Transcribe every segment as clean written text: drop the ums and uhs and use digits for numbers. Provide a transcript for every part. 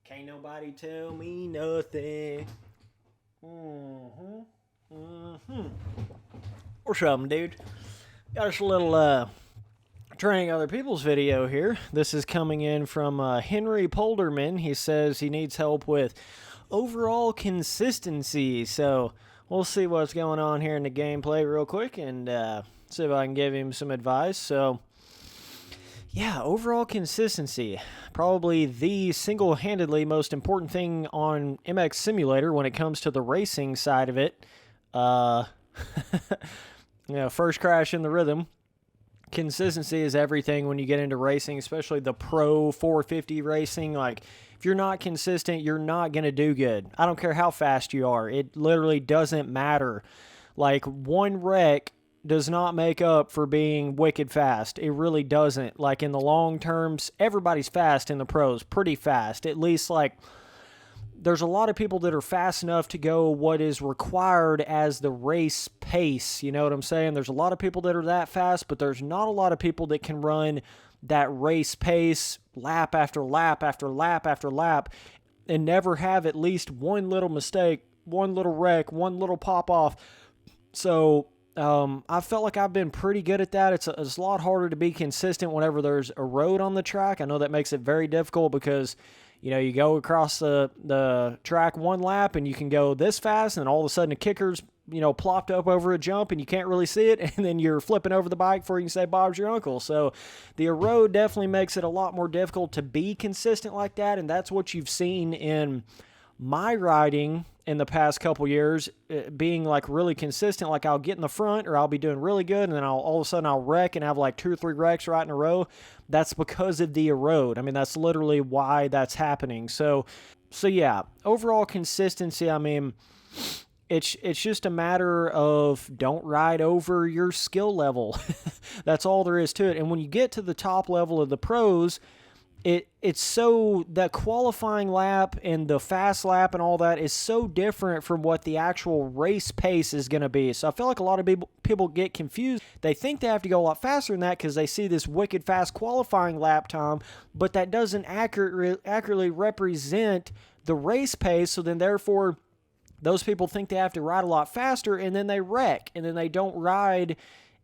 Can't nobody tell me nothing. Or something, dude. Got us a little training other people's video here. This is coming in from Henry Polderman. He says he needs help with overall consistency. So we'll see what's going on here in the gameplay real quick and see if I can give him some advice. So yeah, overall consistency. Probably the single-handedly most important thing on MX Simulator when it comes to the racing side of it. First crash in the rhythm. Consistency is everything when you get into racing, especially the pro 450 racing. Like, if you're not consistent, you're not going to do good. I don't care how fast you are. It literally doesn't matter. Like, one wreck does not make up for being wicked fast. It really doesn't. Like, in the long terms, everybody's fast in the pros, pretty fast. At least, like, there's a lot of people that are fast enough to go what is required as the race pace. You know what I'm saying? There's a lot of people that are that fast, but there's not a lot of people that can run that race pace lap after lap after lap after lap and never have at least one little mistake, one little wreck, one little pop off. So I felt like I've been pretty good at that. It's a lot harder to be consistent whenever there's a road on the track. I know that makes it very difficult because, you know, you go across the track one lap and you can go this fast and all of a sudden a kicker's, plopped up over a jump and you can't really see it, and then you're flipping over the bike before you can say Bob's your uncle. So the road definitely makes it a lot more difficult to be consistent like that, and that's what you've seen in my riding in the past couple years, being like really consistent. Like, I'll get in the front or I'll be doing really good, and then all of a sudden I'll wreck and have like 2 or 3 wrecks right in a row. That's because of the road. I mean, that's literally why that's happening. So yeah, overall consistency, I mean, it's just a matter of don't ride over your skill level. That's all there is to it. And when you get to the top level of the pros, it's so, that qualifying lap and the fast lap and all that is so different from what the actual race pace is going to be. So I feel like a lot of people get confused. They think they have to go a lot faster than that because they see this wicked fast qualifying lap time, but that doesn't accurately represent the race pace. So then therefore, those people think they have to ride a lot faster, and then they wreck, and then they don't ride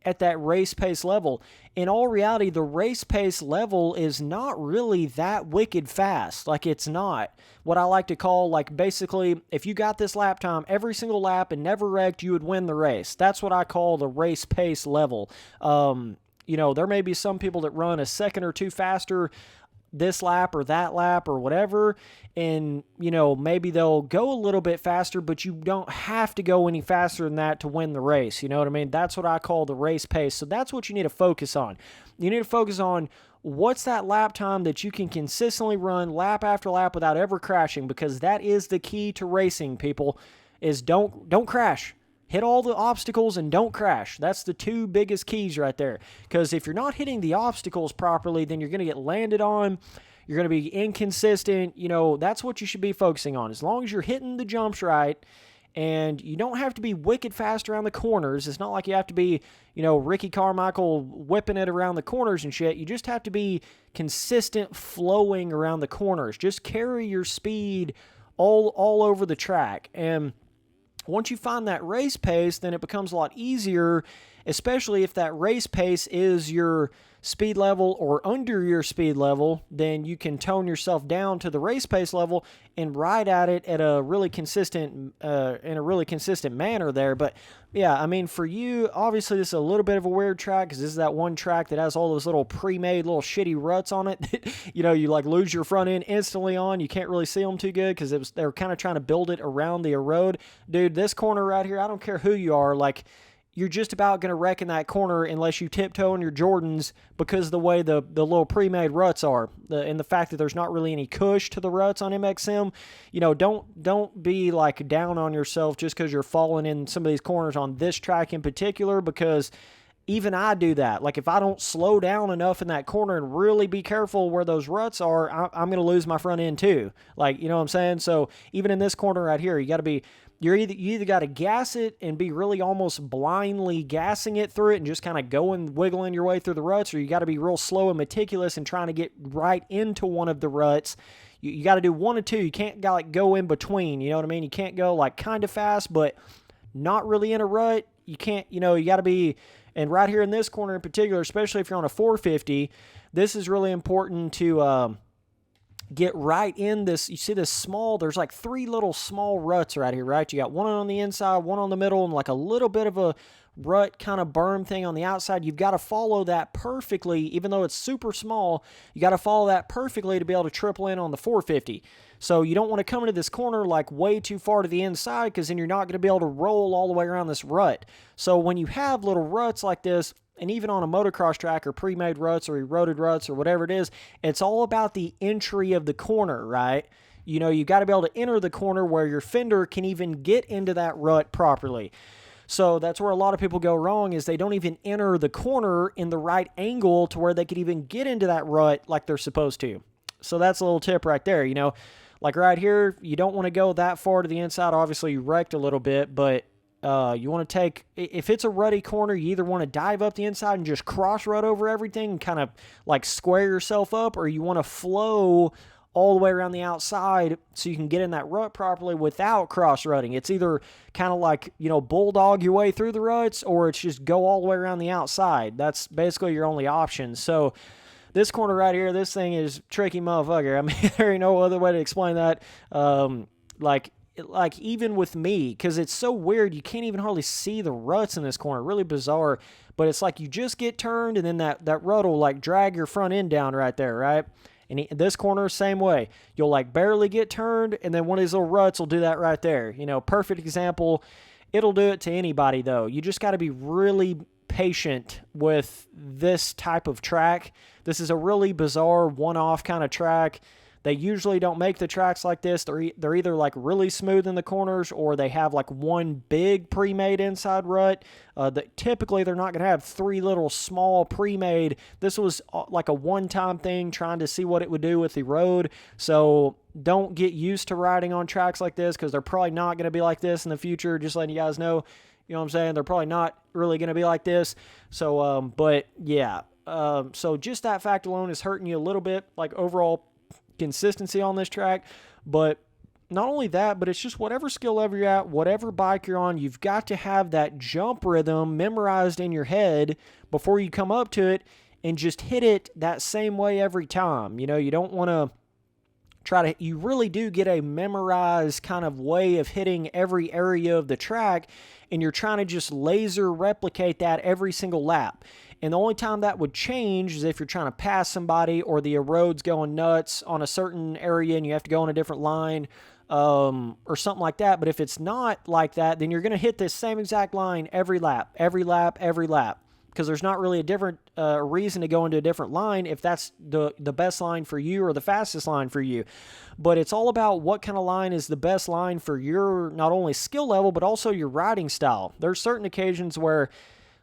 at that race pace level. In all reality, the race pace level is not really that wicked fast. Like, it's not. What I like to call, like, basically, if you got this lap time every single lap and never wrecked, you would win the race. That's what I call the race pace level. There may be some people that run a second or two faster this lap or that lap or whatever, and maybe they'll go a little bit faster, but you don't have to go any faster than that to win the race. You know what I mean? That's what I call the race pace. So that's what you need to focus on. You need to focus on what's that lap time that you can consistently run lap after lap without ever crashing, because that is the key to racing, people, is don't crash. Hit all the obstacles and don't crash. That's the 2 biggest keys right there. Because if you're not hitting the obstacles properly, then you're going to get landed on. You're going to be inconsistent. That's what you should be focusing on. As long as you're hitting the jumps right, and you don't have to be wicked fast around the corners. It's not like you have to be, Ricky Carmichael whipping it around the corners and shit. You just have to be consistent flowing around the corners. Just carry your speed all over the track. And once you find that race pace, then it becomes a lot easier, especially if that race pace is your speed level or under your speed level. Then you can tone yourself down to the race pace level and ride at it at a really consistent, in a really consistent manner there. But yeah, I mean, for you, obviously this is a little bit of a weird track because this is that one track that has all those little pre-made little shitty ruts on it that, you like lose your front end instantly on. You can't really see them too good because they're kind of trying to build it around the road. Dude, this corner right here, I don't care who you are, like, you're just about going to wreck in that corner unless you tiptoe in your Jordans because of the way the little pre-made ruts are, and the fact that there's not really any cush to the ruts on MXM. Don't be like down on yourself just because you're falling in some of these corners on this track in particular, because even I do that. Like, if I don't slow down enough in that corner and really be careful where those ruts are, I'm going to lose my front end too. Like, you know what I'm saying? So even in this corner right here, you either got to gas it and be really almost blindly gassing it through it and just kind of going, wiggling your way through the ruts, or you got to be real slow and meticulous and trying to get right into one of the ruts, you got to do one or two. You can't go in between. You know what I mean? You can't go like kind of fast, but not really in a rut. You can't, you got to be, and right here in this corner in particular, especially if you're on a 450, this is really important to get right in this. You see this there's like 3 little small ruts right here, right? You got one on the inside, one on the middle, and like a little bit of a rut kind of berm thing on the outside. You've got to follow that perfectly, even though it's super small. You got to follow that perfectly to be able to triple in on the 450. So you don't want to come into this corner like way too far to the inside, because then you're not going to be able to roll all the way around this rut. So when you have little ruts like this, and even on a motocross track or pre-made ruts or eroded ruts or whatever it is, it's all about the entry of the corner, right? You got to be able to enter the corner where your fender can even get into that rut properly. So that's where a lot of people go wrong, is they don't even enter the corner in the right angle to where they could even get into that rut like they're supposed to. So that's a little tip right there. Like right here, you don't want to go that far to the inside. Obviously, you wrecked a little bit, but you want to take, if it's a rutty corner, you either want to dive up the inside and just cross rut over everything and kind of like square yourself up, or you want to flow all the way around the outside so you can get in that rut properly without cross rutting. It's either kind of like, bulldog your way through the ruts, or it's just go all the way around the outside. That's basically your only option. So this corner right here, this thing is tricky motherfucker. I mean, there ain't no other way to explain that. Like even with me, because it's so weird, you can't even hardly see the ruts in this corner. Really bizarre, but it's like you just get turned, and then that rut will like drag your front end down right there, right? And this corner, same way. You'll like barely get turned, and then one of these little ruts will do that right there. Perfect example. It'll do it to anybody, though. You just got to be really patient with this type of track. This is a really bizarre one-off kind of track. They usually don't make the tracks like this. They're either like really smooth in the corners, or they have like one big pre-made inside rut. Typically, they're not going to have 3 little small pre-made. This was like a one-time thing, trying to see what it would do with the road. So don't get used to riding on tracks like this, because they're probably not going to be like this in the future. Just letting you guys know. You know what I'm saying? They're probably not really going to be like this. So, but yeah. So just that fact alone is hurting you a little bit, like overall consistency on this track. But not only that, but it's just whatever skill level you're at, whatever bike you're on, you've got to have that jump rhythm memorized in your head before you come up to it and just hit it that same way every time. You don't want to you really do get a memorized kind of way of hitting every area of the track, and you're trying to just laser replicate that every single lap. And the only time that would change is if you're trying to pass somebody, or the road's going nuts on a certain area and you have to go on a different line, or something like that. But if it's not like that, then you're going to hit this same exact line every lap, because there's not really a different reason to go into a different line if that's the best line for you or the fastest line for you. But it's all about what kind of line is the best line for your not only skill level, but also your riding style. There's certain occasions where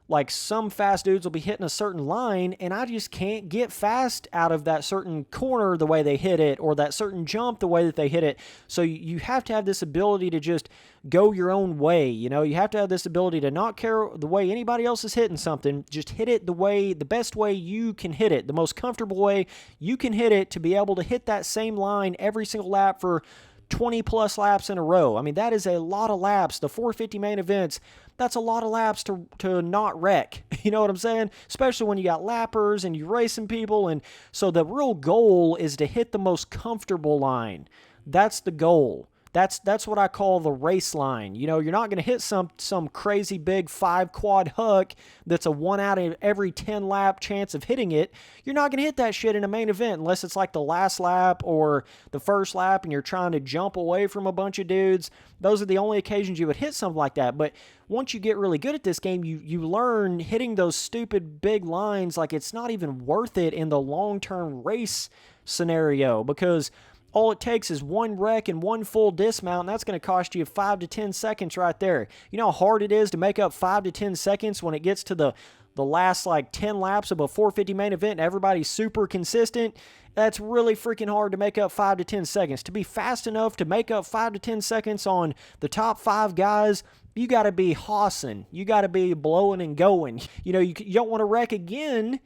like some fast dudes will be hitting a certain line, and I just can't get fast out of that certain corner the way they hit it, or that certain jump the way that they hit it. So you have to have this ability to just go your own way. You have to have this ability to not care the way anybody else is hitting something. Just hit it the best way you can hit it, the most comfortable way you can hit it, to be able to hit that same line every single lap for 20 plus laps in a row. I mean, that is a lot of laps. The 450 main events, that's a lot of laps to not wreck. You know what I'm saying? Especially when you got lappers and you're racing people. And so the real goal is to hit the most comfortable line. That's the goal. That's what I call the race line. You're not going to hit some crazy big 5 quad huck that's a 1 out of every 10 lap chance of hitting it. You're not going to hit that shit in a main event unless it's like the last lap or the first lap and you're trying to jump away from a bunch of dudes. Those are the only occasions you would hit something like that. But once you get really good at this game, you learn hitting those stupid big lines like it's not even worth it in the long-term race scenario, because all it takes is one wreck and one full dismount, and that's going to cost you 5 to 10 seconds right there. You know how hard it is to make up 5 to 10 seconds when it gets to the last like 10 laps of a 450 main event and everybody's super consistent? That's really freaking hard to make up 5 to 10 seconds. To be fast enough to make up 5 to 10 seconds on the top 5 guys, you got to be hossing. You got to be blowing and going. You don't want to wreck again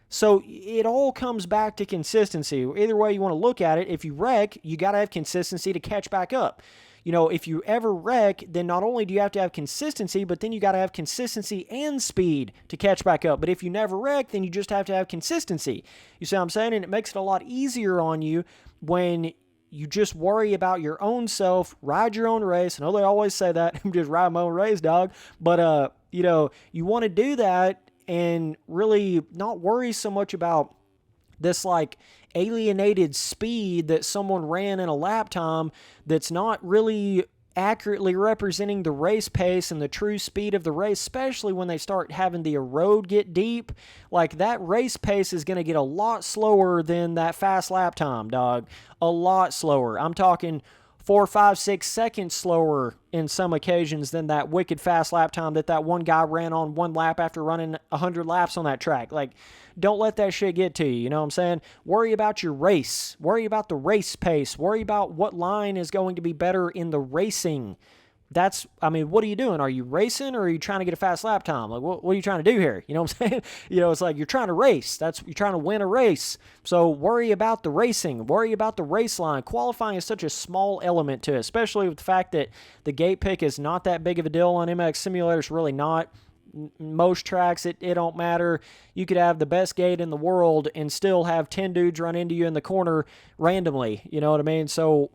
So it all comes back to consistency. Either way you want to look at it, if you wreck, you got to have consistency to catch back up. If you ever wreck, then not only do you have to have consistency, but then you got to have consistency and speed to catch back up. But if you never wreck, then you just have to have consistency. You see what I'm saying? And it makes it a lot easier on you when you just worry about your own self, ride your own race. I know they always say that, I'm just riding my own race, dog. But, you want to do that and really not worry so much about this like alienated speed that someone ran in a lap time that's not really accurately representing the race pace and the true speed of the race, especially when they start having the road get deep. Like, that race pace is going to get a lot slower than that fast lap time, dog. A lot slower. I'm talking 4, 5, 6 seconds slower in some occasions than that wicked fast lap time that one guy ran on one lap after running 100 laps on that track. Like, don't let that shit get to you, you know what I'm saying? Worry about your race. Worry about the race pace. Worry about what line is going to be better in the racing. What are you doing? Are you racing or are you trying to get a fast lap time? Like, what are you trying to do here? You know what I'm saying? It's like you're trying to race. You're trying to win a race. So worry about the racing. Worry about the race line. Qualifying is such a small element to it, especially with the fact that the gate pick is not that big of a deal on MX simulators. Really not. Most tracks, it don't matter. You could have the best gate in the world and still have 10 dudes run into you in the corner randomly. You know what I mean? So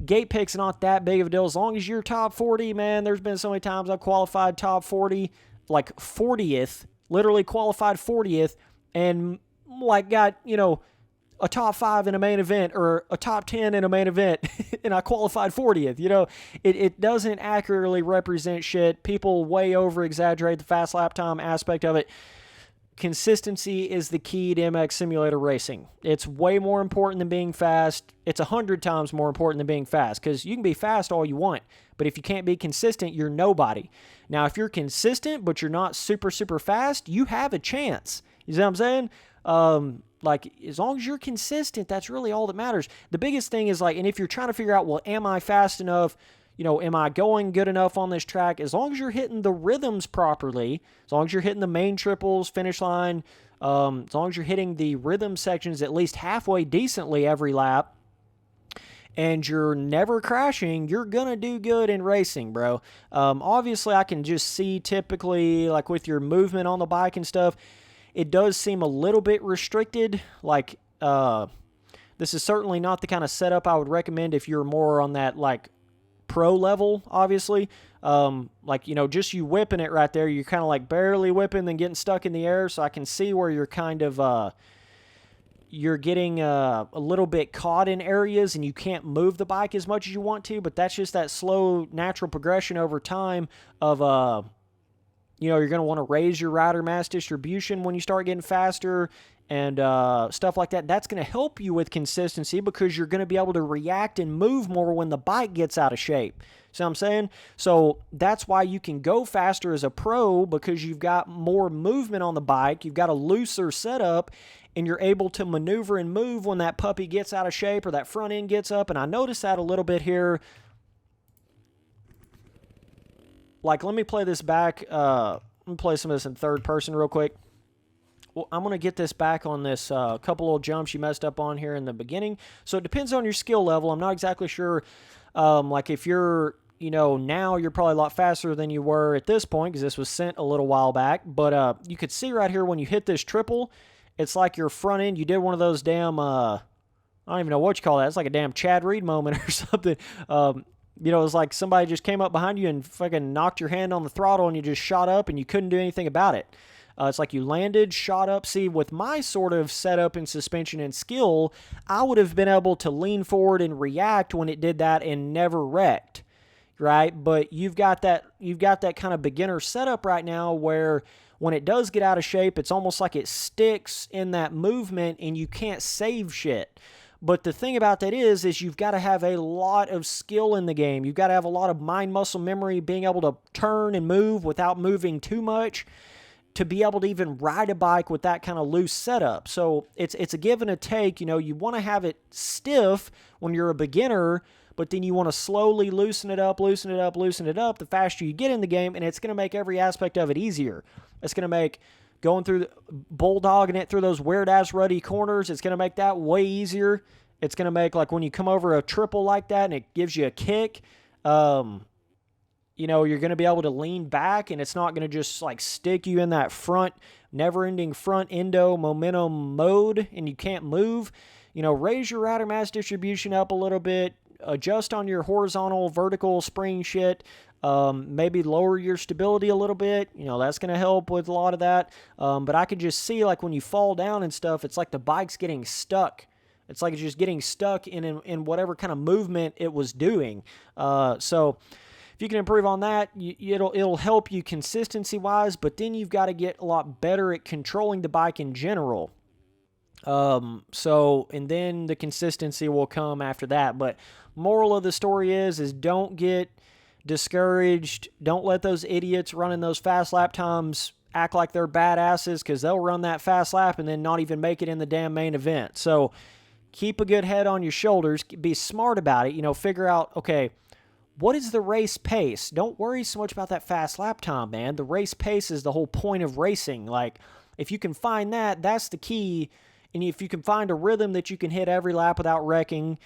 gate pick's not that big of a deal. As long as you're top 40, man, there's been so many times I've qualified top 40, like 40th, literally qualified 40th, and like got, a top 5 in a main event or a top 10 in a main event, and I qualified 40th. It doesn't accurately represent shit. People way over-exaggerate the fast lap time aspect of it. Consistency is the key to MX Simulator racing. It's way more important than being fast. It's 100 times more important than being fast, because you can be fast all you want, but if you can't be consistent, you're nobody. Now, if you're consistent, but you're not super, super fast, you have a chance. You see what I'm saying? As long as you're consistent, that's really all that matters. The biggest thing is, and if you're trying to figure out, well, am I fast enough? Am I going good enough on this track? As long as you're hitting the rhythms properly, as long as you're hitting the main triples, finish line, as long as you're hitting the rhythm sections at least halfway decently every lap, and you're never crashing, you're going to do good in racing, bro. Obviously, I can just see typically, like with your movement on the bike and stuff, it does seem a little bit restricted. This is certainly not the kind of setup I would recommend if you're more on that, pro level, obviously. Just you whipping it right there, you're kind of barely whipping, then getting stuck in the air. So I can see where you're kind of, you're getting a little bit caught in areas and you can't move the bike as much as you want to, but that's just that slow, natural progression over time of, you're going to want to raise your rider mass distribution when you start getting faster and stuff like that. That's going to help you with consistency because you're going to be able to react and move more when the bike gets out of shape. See what I'm saying? So that's why you can go faster as a pro, because you've got more movement on the bike. You've got a looser setup, and you're able to maneuver and move when that puppy gets out of shape or that front end gets up. And I noticed that a little bit here. Let me play this back. Let me play some of this in third person real quick. Well, I'm going to get this back on this couple little jumps you messed up on here in the beginning. So it depends on your skill level. I'm not exactly sure. If you're, now you're probably a lot faster than you were at this point because this was sent a little while back. But you could see right here when you hit this triple, it's like your front end. You did one of those damn, I don't even know what you call that. It's like a damn Chad Reed moment or something. It's like somebody just came up behind you and fucking knocked your hand on the throttle and you just shot up and you couldn't do anything about it. It's like you landed, shot up. See, with my sort of setup and suspension and skill, I would have been able to lean forward and react when it did that and never wrecked, right? But you've got that kind of beginner setup right now where when it does get out of shape, it's almost like it sticks in that movement and you can't save shit. But the thing about that is you've got to have a lot of skill in the game. You've got to have a lot of mind muscle memory, being able to turn and move without moving too much to be able to even ride a bike with that kind of loose setup. So it's a give and a take. You want to have it stiff when you're a beginner, but then you want to slowly loosen it up the faster you get in the game, and it's going to make every aspect of it easier. It's going to make going through, bulldogging it through those weird-ass ruddy corners, it's going to make that way easier. It's going to make, like, when you come over a triple like that and it gives you a kick, you know, you're going to be able to lean back, and it's not going to just, like, stick you in that front, never-ending front endo momentum mode, and you can't move. You know, raise your rider mass distribution up a little bit, adjust on your horizontal, vertical spring shit, maybe lower your stability a little bit. You know, that's going to help with a lot of that. But I could just see, like, when you fall down and stuff, it's like the bike's getting stuck. It's like it's just getting stuck in whatever kind of movement it was doing. So if you can improve on that, it'll help you consistency-wise, but then you've got to get a lot better at controlling the bike in general. And then the consistency will come after that. But moral of the story is don't get discouraged. Don't let those idiots running those fast lap times act like they're badasses, because they'll run that fast lap and then not even make it in the damn main event. So keep a good head on your shoulders. Be smart about it. You know, figure out, okay, what is the race pace? Don't worry so much about that fast lap time, man. The race pace is the whole point of racing. Like, if you can find that, that's the key. And if you can find a rhythm that you can hit every lap without wrecking,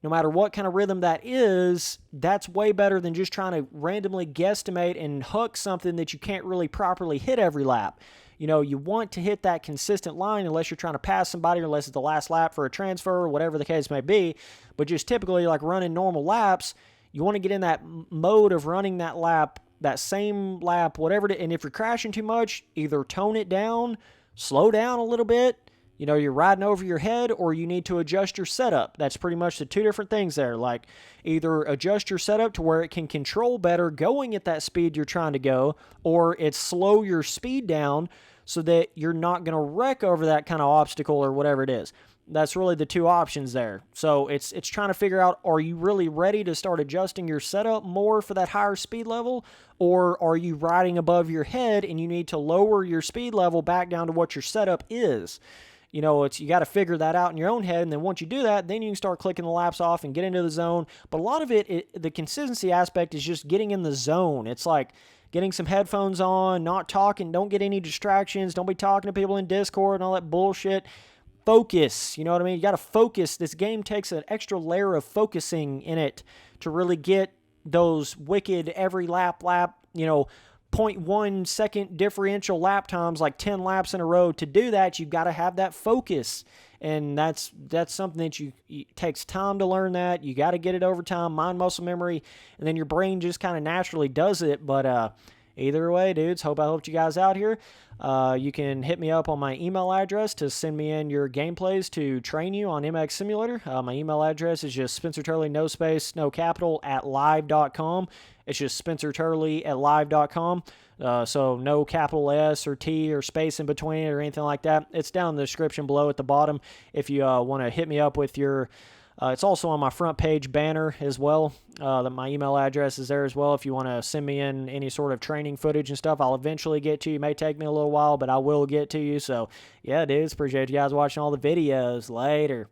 no matter what kind of rhythm that is, that's way better than just trying to randomly guesstimate and hook something that you can't really properly hit every lap. You know, you want to hit that consistent line unless you're trying to pass somebody, or unless it's the last lap for a transfer, or whatever the case may be. But just typically, like running normal laps, you want to get in that mode of running that lap, that same lap, whatever. And if you're crashing too much, either tone it down, slow down a little bit. You know, you're riding over your head, or you need to adjust your setup. That's pretty much the two different things there. Like, either adjust your setup to where it can control better going at that speed you're trying to go, or it's slow your speed down so that you're not going to wreck over that kind of obstacle or whatever it is. That's really the two options there. So it's trying to figure out, are you really ready to start adjusting your setup more for that higher speed level, or are you riding above your head and you need to lower your speed level back down to what your setup is? You know, you got to figure that out in your own head, and then once you do that, then you can start clicking the laps off and get into the zone. But a lot of the consistency aspect is just getting in the zone. It's like getting some headphones on, not talking, don't get any distractions, don't be talking to people in Discord and all that bullshit. Focus, you know what I mean? You got to focus. This game takes an extra layer of focusing in it to really get those wicked every lap, you know, 0.1 second differential lap times, like 10 laps in a row. To do that, you've got to have that focus, and that's something that it takes time to learn. That you got to get it over time, mind muscle memory, and then your brain just kind of naturally does it. But either way, dudes, hope I helped you guys out here. You can hit me up on my email address to send me in your gameplays to train you on MX Simulator. My email address is just Spencer Turley, no space, no capital, @live.com. It's just Spencer Turley @live.com. So no capital S or T or space in between or anything like that. It's down in the description below at the bottom if you want to hit me up with your... it's also on my front page banner as well. My email address is there as well. If you want to send me in any sort of training footage and stuff, I'll eventually get to you. It may take me a little while, but I will get to you. So, yeah, dudes, appreciate you guys watching all the videos. Later.